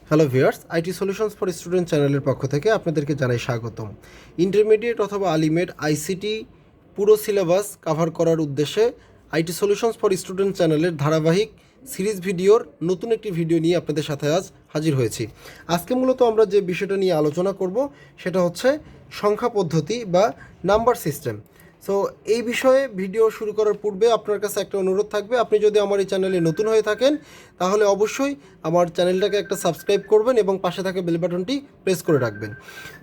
Hello viewers, IT solutions for student চ্যানেলের পক্ষ থেকে আপনাদেরকে জানাই স্বাগতম। ইন্টারমিডিয়েট অথবা আলিমেট আইসিটি পুরো সিলেবাস কভার করার উদ্দেশ্যে আইটি সলিউশনস ফর স্টুডেন্ট চ্যানেলের ধারাবাহিক সিরিজ ভিডিওর নতুন একটি ভিডিও নিয়ে আপনাদের সাথে আজ হাজির হয়েছি। আজকে মূলত আমরা যে বিষয়টা নিয়ে আলোচনা করব সেটা হচ্ছে সংখ্যা পদ্ধতি বা নাম্বার সিস্টেম। সো এই বিষয়ে ভিডিও শুরু করার পূর্বে আপনার কাছে একটা অনুরোধ থাকবে, আপনি যদি আমার এই চ্যানেলে নতুন হয়ে থাকেন তাহলে অবশ্যই আমার চ্যানেলটাকে একটা সাবস্ক্রাইব করবেন এবং পাশে থাকা বেল বাটনটি প্রেস করে রাখবেন।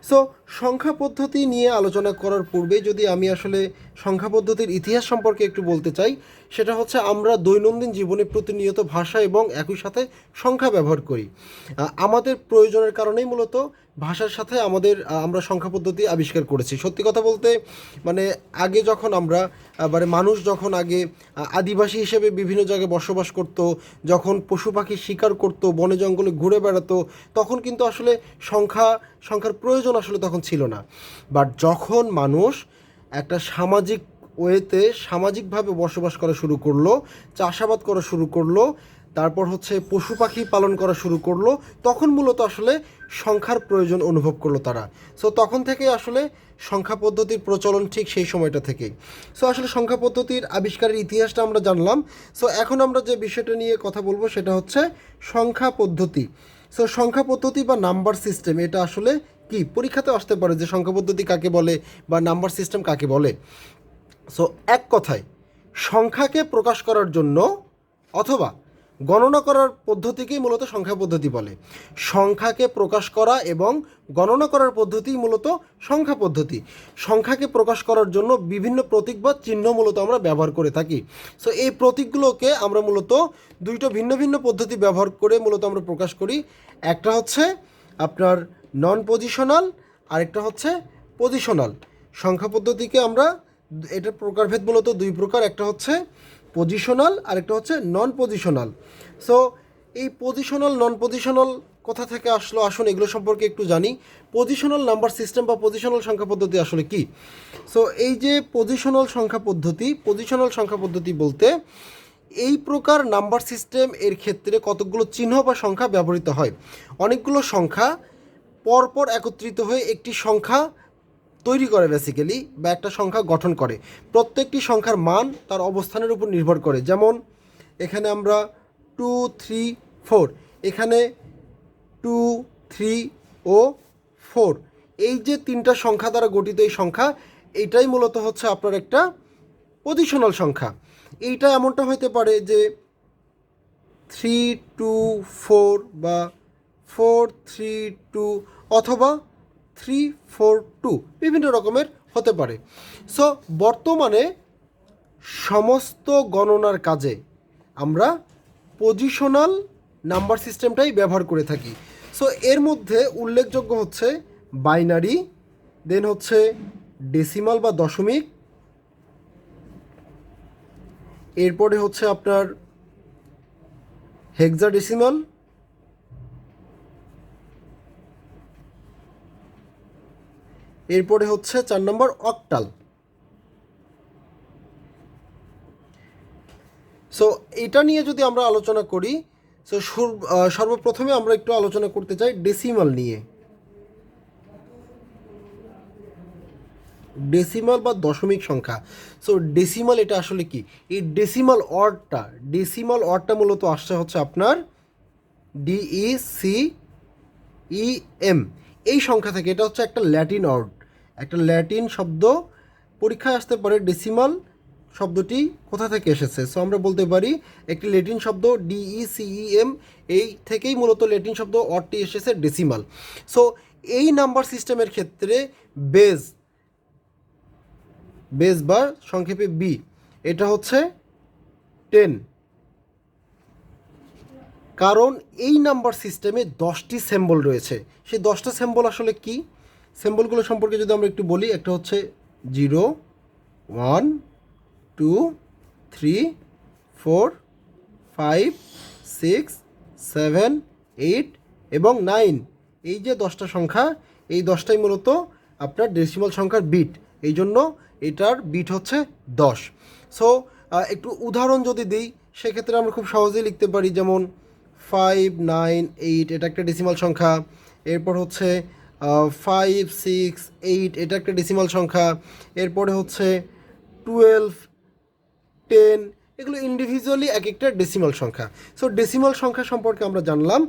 সো সংখ্যা পদ্ধতি নিয়ে আলোচনা করার পূর্বে যদি আমি আসলে সংখ্যা পদ্ধতির ইতিহাস সম্পর্কে একটু বলতে চাই, সেটা হচ্ছে আমরা দৈনন্দিন জীবনে প্রতিনিয়ত ভাষা এবং একই সাথে সংখ্যা ব্যবহার করি। আমাদের প্রয়োজনের কারণেই মূলত ভাষার সাথে আমরা সংখ্যা পদ্ধতি আবিষ্কার করেছি। সত্যি কথা বলতে মানে আগে যখন আমরা মানুষ যখন আগে আদিবাসী হিসেবে বিভিন্ন জায়গায় বসবাস করত, যখন পশু পাখি শিকার করত, বনে জঙ্গলে ঘুরে বেড়াতো, তখন কিন্তু আসলে সংখ্যার প্রয়োজন আসলে তখন ছিল না। বাট যখন মানুষ একটা সামাজিকভাবে বসবাস করা শুরু করলো, চাষাবাদ করা শুরু করলো, তারপর হচ্ছে পশু পাখি পালন করা শুরু করলো, তখন মূলত আসলে সংখ্যার প্রয়োজন অনুভব করলো তারা। সো তখন থেকে আসলে সংখ্যা পদ্ধতির প্রচলন ঠিক সেই সময়টা থেকেই। সো আসলে সংখ্যা পদ্ধতির আবিষ্কারের ইতিহাসটা আমরা জানলাম। সো এখন আমরা যে বিষয়টা নিয়ে কথা বলবো সেটা হচ্ছে সংখ্যা পদ্ধতি। সো সংখ্যা পদ্ধতি বা নাম্বার সিস্টেম এটা আসলে কি, পরীক্ষাতে আসতে পারে যে সংখ্যা পদ্ধতি কাকে বলে বা নাম্বার সিস্টেম কাকে বলে। সো এক কথায় সংখ্যাকে প্রকাশ করার জন্য অথবা গণনা করার পদ্ধতিকেই মূলত সংখ্যা পদ্ধতি বলে। সংখ্যাকে প্রকাশ করা এবং গণনা করার পদ্ধতিই মূলত সংখ্যা পদ্ধতি। সংখ্যাকে প্রকাশ করার জন্য বিভিন্ন প্রতীক বা চিহ্ন মূলত আমরা ব্যবহার করে থাকি। সো এই প্রতীকগুলোকে আমরা মূলত দুইটা ভিন্ন ভিন্ন পদ্ধতি ব্যবহার করে মূলত আমরা প্রকাশ করি। একটা হচ্ছে আপনার নন পজিশনাল, আরেকটা হচ্ছে পজিশনাল। সংখ্যা পদ্ধতিকে আমরা এটার প্রকারভেদ মূলত দুই প্রকার, একটা হচ্ছে পজিশনাল আর একটা হচ্ছে নন পজিশনাল। সো এই পজিশনাল নন পজিশনাল কোথা থেকে আসলো, আসুন এগুলো সম্পর্কে একটু জানি। পজিশনাল নাম্বার সিস্টেম বা পজিশনাল সংখ্যা পদ্ধতি আসলে কি? সো এই যে পজিশনাল সংখ্যা পদ্ধতি বলতে এই প্রকার নাম্বার সিস্টেম এর ক্ষেত্রে কতগুলো চিহ্ন বা সংখ্যা ব্যবহৃত হয়। অনেকগুলো সংখ্যা পরপর একত্রিত হয়ে একটি সংখ্যা তৈরি করে বেসিক্যালি, বা একটা সংখ্যা গঠন করে। প্রত্যেকটি সংখ্যার মান তার অবস্থানের উপর নির্ভর করে। যেমন এখানে আমরা 2, 3, 4, এখানে 2, 3 ও 4, এই যে তিনটা সংখ্যা দ্বারা গঠিত এই সংখ্যা, এইটাই মূলত হচ্ছে আপনার একটা পজিশনাল সংখ্যা। এইটা এমনটা হতে পারে যে 3, 2, 4 বা 4, 3, 2 অথবা 3, 4, 2 বিভিন্ন রকমের হতে পারে। সো বর্তমানে সমস্ত গণনার কাজে আমরা পজিশনাল নাম্বার সিস্টেমটাই ব্যবহার করে থাকি। সো এর মধ্যে উল্লেখযোগ্য হচ্ছে বাইনারি, দেন হচ্ছে ডেসিমাল বা দশমিক, এরপরে হচ্ছে আপনার হেক্সাডেসিমাল, এরপরে হচ্ছে 4 নম্বর অক্টাল। সো এটা নিয়ে যদি আমরা আলোচনা করি, সো সর্বপ্রথমে আমরা একটু আলোচনা করতে চাই ডেসিমাল নিয়ে। ডেসিমাল বা দশমিক সংখ্যা। সো ডেসিমাল এটা আসলে কি? এই ডেসিমাল ওয়ার্ডটা মূলত আসছে হচ্ছে আপনার DECEM এই সংখ্যা থেকে। এটা হচ্ছে একটা ল্যাটিন ওয়ার্ড, একটা ল্যাটিন শব্দ। পরীক্ষায় আসতে পারে ডেসিমাল শব্দটি কোথা থেকে এসেছে। সো আমরা বলতে পারি একটি ল্যাটিন শব্দ DECEM, এই থেকেই মূলত ল্যাটিন শব্দ ওয়ার্ডটি এসেছে ডেসিমাল। সো এই নাম্বার সিস্টেমের ক্ষেত্রে বেজ বা সংক্ষেপে বি, এটা হচ্ছে 10। কারণ এই নাম্বার সিস্টেমে 10টি সিম্বল রয়েছে। সেই 10টা সিম্বল আসলে কি, সিম্বলগুলো সম্পর্কে যদি আমরা একটু বলি, একটা হচ্ছে 0, 1, 2, 3, 4, 5, 6, 7, 8 এবং 9। এই যে 10টা সংখ্যা, এই 10টাই মূলত আপনার ডেসিমাল সংখ্যার বিট, এই জন্য এটার বিট হচ্ছে 10। সো একটু উদাহরণ যদি দিই সেক্ষেত্রে আমরা খুব সহজেই লিখতে পারি, যেমন 598 এটা একটা ডেসিমাল সংখ্যা, এরপর হচ্ছে 568 এটা একটা ডেসিমাল সংখ্যা, এরপরে হচ্ছে 12 10 এগুলো ইন্ডিভিজুয়ালি এক একটা ডেসিমাল সংখ্যা। সো ডেসিমাল সংখ্যা সম্পর্কে আমরা জানলাম।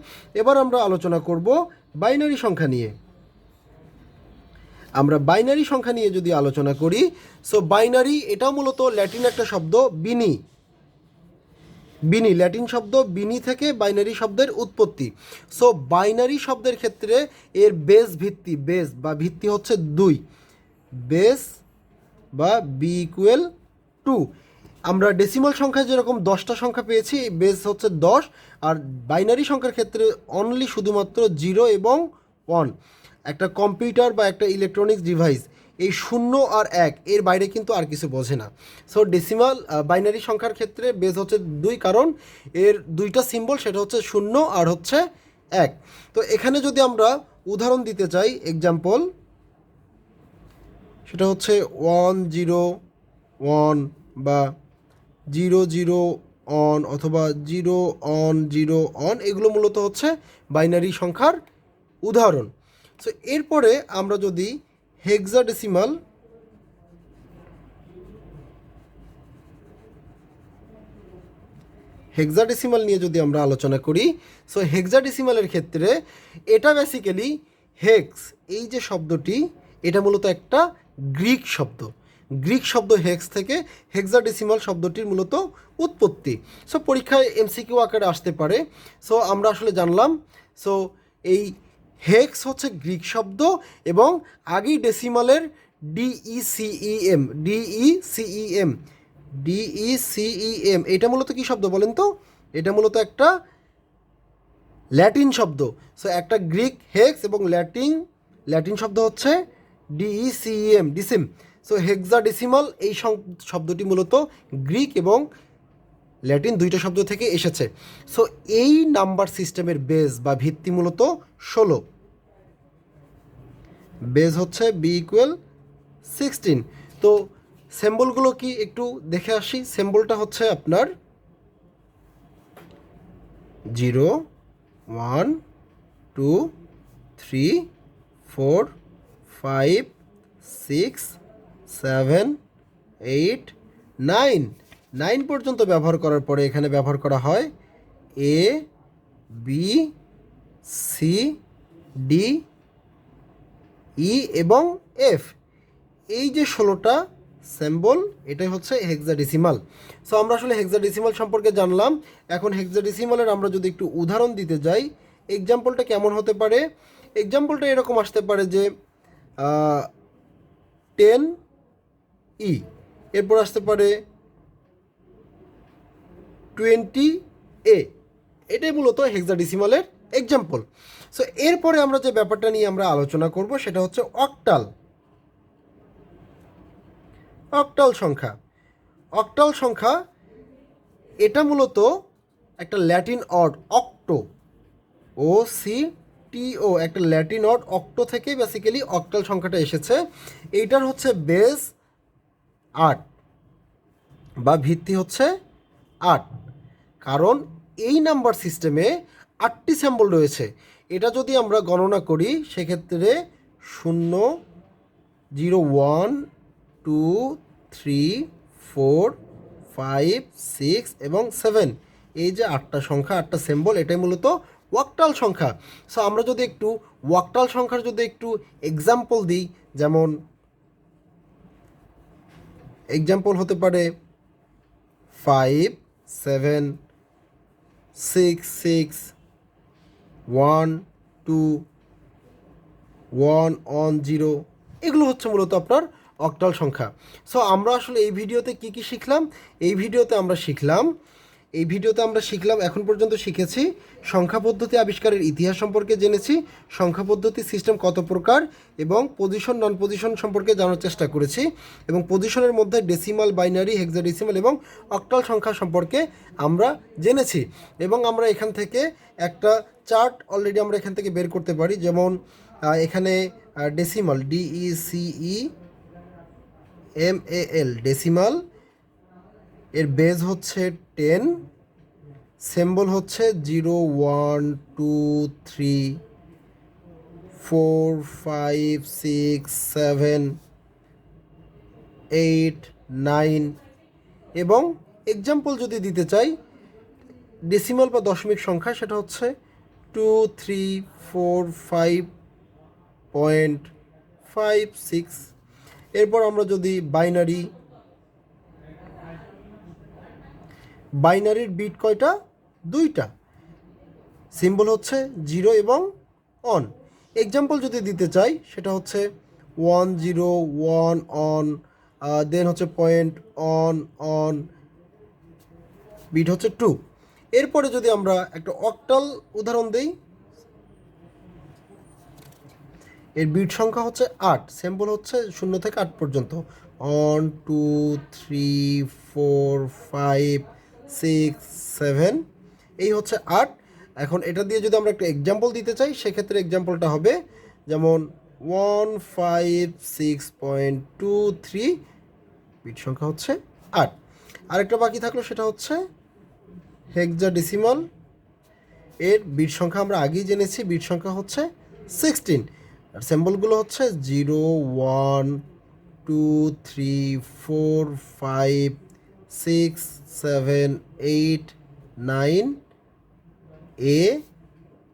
এবার আমরা আলোচনা করব বাইনারি সংখ্যা নিয়ে। আমরা বাইনারি সংখ্যা নিয়ে যদি আলোচনা করি, সো বাইনারি এটাও মূলত ল্যাটিন একটা শব্দ বিনি। বিনি ল্যাটিন শব্দ বিনি থেকে বাইনারি শব্দের উৎপত্তি। সো বাইনারি শব্দের ক্ষেত্রে এর বেস ভিত্তি, বেস বা ভিত্তি হচ্ছে 2, বেস বা বি ইকুয়াল 2। আমরা ডেসিমাল সংখ্যায় যেরকম 10টা সংখ্যা পেয়েছি, বেস হচ্ছে 10, আর বাইনারি সংখ্যার ক্ষেত্রে অনলি শুধুমাত্র 0 এবং 1। একটা কম্পিউটার বা একটা ইলেকট্রনিক্স ডিভাইস এই 0 আর 1 এর বাইরে কিন্তু আর কিছু বোঝে না। সো ডেসিমাল বাইনারি সংখ্যার ক্ষেত্রে বেস হচ্ছে 2, কারণ এর 2টা সিম্বল, সেটা হচ্ছে 0 আর হচ্ছে 1। তো এখানে যদি আমরা উদাহরণ দিতে চাই, এক্সাম্পল, সেটা হচ্ছে 101 বা 00 অথবা 0 এগুলো মূলত হচ্ছে বাইনারি সংখ্যার উদাহরণ। সো এরপরে আমরা যদি হেক্সাডেসিমাল নিয়ে যদি আমরা আলোচনা করি, সো হেক্সাডেসিমালের ক্ষেত্রে এটা বেসিক্যালি হেক্স, এই যে শব্দটি, এটা মূলত একটা গ্রিক শব্দ হেক্স থেকে হেক্সাডেসিমাল শব্দটির মূলত উৎপত্তি। সো পরীক্ষায় এমসিকিউ আকারে আসতে পারে। সো আমরা আসলে জানলাম, সো এই হেক্স হচ্ছে গ্রিক শব্দ এবং আগেই ডেসিমালের ডিইসিইএম এটা মূলত কী শব্দ বলেন তো? এটা মূলত একটা ল্যাটিন শব্দ। সো একটা গ্রিক হেক্স এবং ল্যাটিন শব্দ হচ্ছে ডিসিম। সো হেক্সাডেসিমাল এই শব্দটি মূলত গ্রিক এবং ল্যাটিন 2টা শব্দ থেকে এসেছে। সো এই নাম্বার সিস্টেমের বেস বা ভিত্তি মূলত 16। বেস হচ্ছে বি ইকুয়াল 16। তো সিম্বলগুলো কি একটু দেখে আসি। সিম্বলটা হচ্ছে আপনার 0 1 2 3 4 5 6 7 8 9 পর্যন্ত ব্যবহার করার পরে এখানে ব্যবহার করা হয় A B C D E এবং এফ। এই যে 16টা সিম্বল, এটাই হচ্ছে হেক্সাডেসিমাল। সো আমরা আসলে হেক্সাডেসিমাল সম্পর্কে জানলাম। এখন হেক্সাডেসিমালের আমরা যদি একটু উদাহরণ দিতে যাই, এক্সাম্পলটা কেমন হতে পারে? এক্সাম্পলটা এরকম আসতে পারে যে 10E, এরপর আসতে পারে 20A। এটাই মূলত হেক্সাডেসিমালের এক্সাম্পল। সো এরপরে আমরা যে ব্যাপারটা নিয়ে আমরা আলোচনা করব, সেটা হচ্ছে অক্টাল সংখ্যা। এটা মূলত একটা ল্যাটিন অড, OCTO, একটা ল্যাটিন অড অক্টো থেকে বেসিক্যালি অক্টাল সংখ্যাটা এসেছে। এইটার হচ্ছে বেস 8 বা ভিত্তি হচ্ছে 8, কারণ এই নাম্বার সিস্টেমে 8টি সিম্বল রয়েছে। এটা যদি আমরা গণনা করি, সেক্ষেত্রে 0 0 1 2 3 4 5 6 এবং 7, এই যে 8টা সংখ্যা, 8টা সিম্বল, এটাই মূলত ওয়াক্টাল সংখ্যা। সো আমরা যদি একটু ওয়াক্টাল সংখ্যার যদি একটু এক্সাম্পল দিই, যেমন এক্সাম্পল হতে পারে 5 7 6 6 1 2 1 1 0, এগুলো হচ্ছে মূলত আপনার অক্টাল সংখ্যা। সো আমরা আসলে এই ভিডিওতে কি কি শিখলাম? এই ভিডিওতে আমরা শিখলাম এখন পর্যন্ত শিখেছি সংখ্যা পদ্ধতি আবিষ্কারের ইতিহাস সম্পর্কে জেনেছি, সংখ্যা পদ্ধতি সিস্টেম কত প্রকার, এবং পজিশন নন পজিশন সম্পর্কে জানার চেষ্টা করেছি, এবং পজিশনের মধ্যে ডেসিমাল, বাইনারি, হেক্সাডেসিমাল এবং অক্টাল সংখ্যা সম্পর্কে আমরা জেনেছি। এবং আমরা এখান থেকে একটা চার্ট অলরেডি আমরা এখান থেকে বের করতে পারি। যেমন এখানে ডেসিমাল, DECIMAL, ডেসিমাল, এর বেজ হচ্ছে 10, সিম্বল হচ্ছে 0 1 2 3 4 5 6 7 8 9 এবং এক্সাম্পল যদি দিতে চাই ডেসিমাল বা দশমিক সংখ্যা, সেটা হচ্ছে 2 3 4 5.56। এরপর আমরা যদি বাইনারির বিট কয়টা? 2টা। সিম্বল হচ্ছে 0 এবং অন। এক্সাম্পল যদি দিতে চাই সেটা হচ্ছে 1 0 1 অন, দেন হচ্ছে পয়েন্ট অন, বিট হচ্ছে 2। এরপরে যদি আমরা একটা অক্টাল উদাহরণ দেই, এর বিট সংখ্যা হচ্ছে 8, সিম্বল হচ্ছে 0 থেকে 8 পর্যন্ত, 1 2 3 4 5 6 7, এই হচ্ছে 8। এখন এটা দিয়ে যদি আমরা একটা এক্সাম্পল দিতে চাই সেক্ষেত্রে এক্সাম্পলটা হবে যেমন 156.23, বিট সংখ্যা হচ্ছে 8। আরেকটা বাকি থাকলো সেটা হচ্ছে হেক্সাডেসিমাল। এর বিট সংখ্যা আমরা আগেই জেনেছি, বিট সংখ্যা হচ্ছে 16। আর সিম্বলগুলো হচ্ছে 0 1 2 3 4 5 6 7 8 9, এ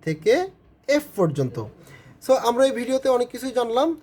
থেকে এফ পর্যন্ত। সো আমরা এই ভিডিওতে অনেক কিছুই জানলাম।